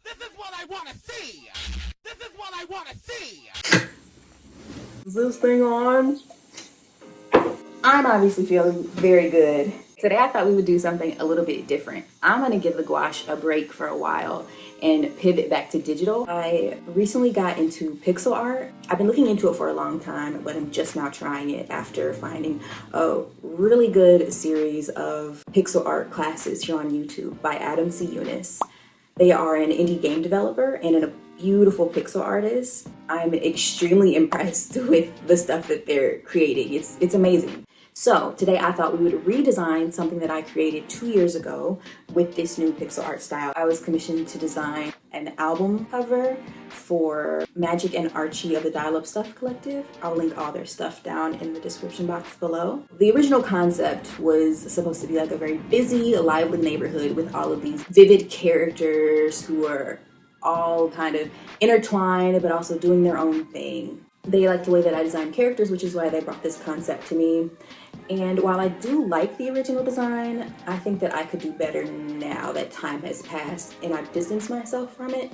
This is what I want to see. This is what I want to see. Is this thing on? I'm obviously feeling very good. Today I thought we would do something a little bit different. I'm gonna give the gouache a break for a while and pivot back to digital. I recently got into pixel art. I've been looking into it for a long time, but I'm just now trying it after finding a really good series of pixel art classes here on YouTube by AdamCYounis. They are an indie game developer and a beautiful pixel artist. I'm extremely impressed with the stuff that they're creating. It's amazing. So today I thought we would redesign something that I created 2 years ago with this new pixel art style. I was commissioned to design an album cover for Magic and Archie of the Dial Up Stuff Collective. I'll link all their stuff down in the description box below. The original concept was supposed to be like a very busy, lively neighborhood with all of these vivid characters who are all kind of intertwined but also doing their own thing. They like the way that I design characters, which is why they brought this concept to me. And while I do like the original design, I think that I could do better now that time has passed and I've distanced myself from it.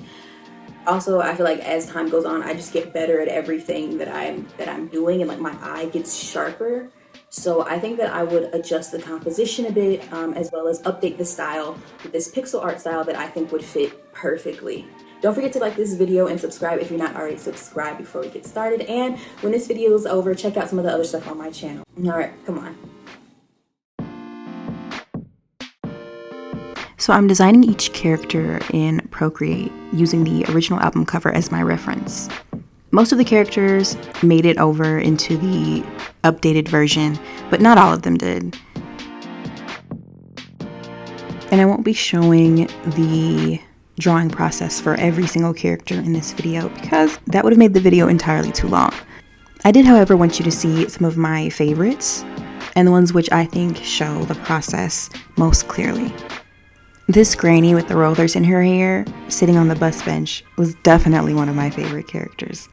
Also, I feel like as time goes on, I just get better at everything that I'm doing, and like my eye gets sharper. So I think that I would adjust the composition a bit, as well as update the style with this pixel art style that I think would fit perfectly. Don't forget to like this video and subscribe if you're not already subscribed before we get started. And when this video is over, check out some of the other stuff on my channel. All right, come on. So I'm designing each character in Procreate using the original album cover as my reference. Most of the characters made it over into the updated version, but not all of them did. And I won't be showing the drawing process for every single character in this video because that would have made the video entirely too long. I did, however, want you to see some of my favorites and the ones which I think show the process most clearly. This granny with the rollers in her hair sitting on the bus bench was definitely one of my favorite characters.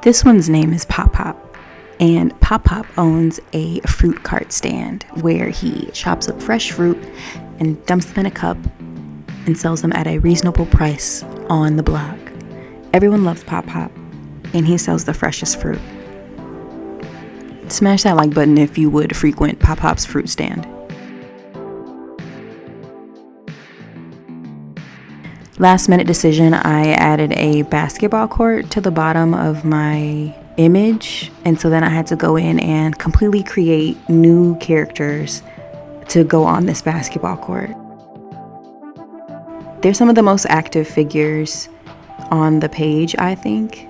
This one's name is Pop Pop, and Pop Pop owns a fruit cart stand where he chops up fresh fruit and dumps them in a cup and sells them at a reasonable price on the block. Everyone loves Pop Pop, and he sells the freshest fruit. Smash that like button if you would frequent Pop Pop's fruit stand. Last minute decision, I added a basketball court to the bottom of my image, and so then I had to go in and completely create new characters to go on this basketball court. They're some of the most active figures on the page, I think,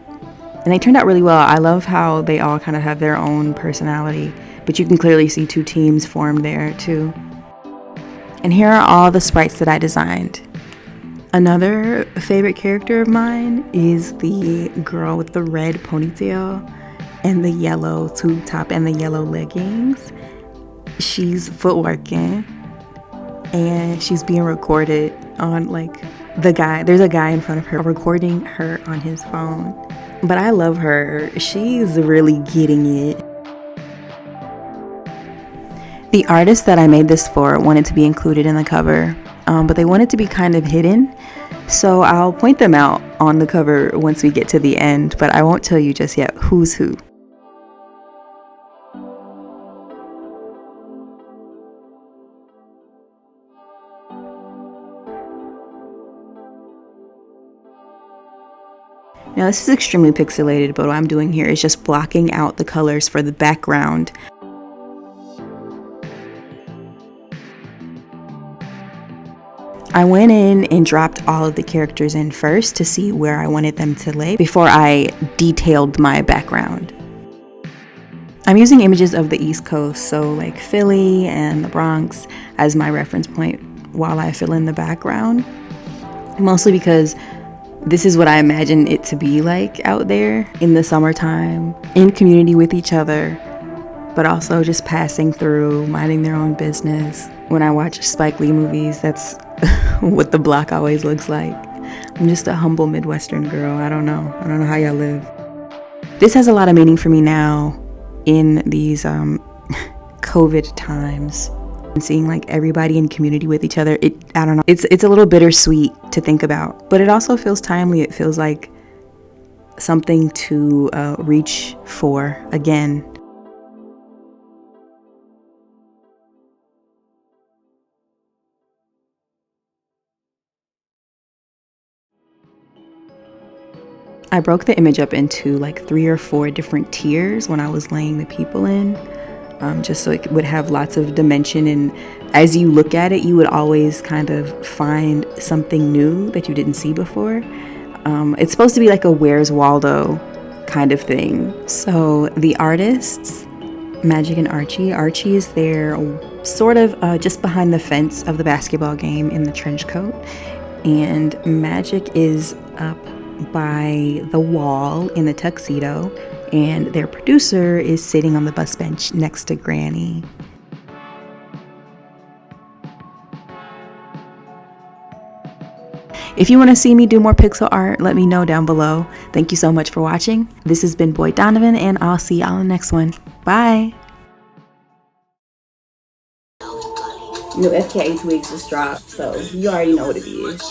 and they turned out really well. I love how they all kind of have their own personality, but you can clearly see two teams formed there too. And here are all the sprites that I designed. Another favorite character of mine is the girl with the red ponytail and the yellow tube top and the yellow leggings. She's footworking and she's being recorded on there's a guy in front of her recording her on his phone. But I love her. She's really getting it. The artist that I made this for wanted to be included in the cover. But they wanted to be kind of hidden, so I'll point them out on the cover once we get to the end, but I won't tell you just yet who's who. Now this is extremely pixelated, but what I'm doing here is just blocking out the colors for the background. I went in and dropped all of the characters in first to see where I wanted them to lay before I detailed my background. I'm using images of the East Coast, so like Philly and the Bronx, as my reference point while I fill in the background. Mostly because this is what I imagine it to be like out there in the summertime, in community with each other, but also just passing through, minding their own business. When I watch Spike Lee movies, that's what the block always looks like. I'm just a humble Midwestern girl. I don't know how y'all live. This has a lot of meaning for me now in these COVID times. And seeing like everybody in community with each other, I don't know, it's a little bittersweet to think about, but it also feels timely. It feels like something to reach for again. I broke the image up into like 3 or 4 different tiers when I was laying the people in, just so it would have lots of dimension, and as you look at it, you would always kind of find something new that you didn't see before. It's supposed to be like a Where's Waldo kind of thing. So the artists, Magic and Archie. Archie is there sort of just behind the fence of the basketball game in the trench coat, and Magic is up by the wall in the tuxedo, and their producer is sitting on the bus bench next to Granny. If you want to see me do more pixel art, let me know down below. Thank you so much for watching. This has been Boy Donovan, and I'll see y'all in the next one. Bye! New FKA twigs just dropped, so you already know what it is.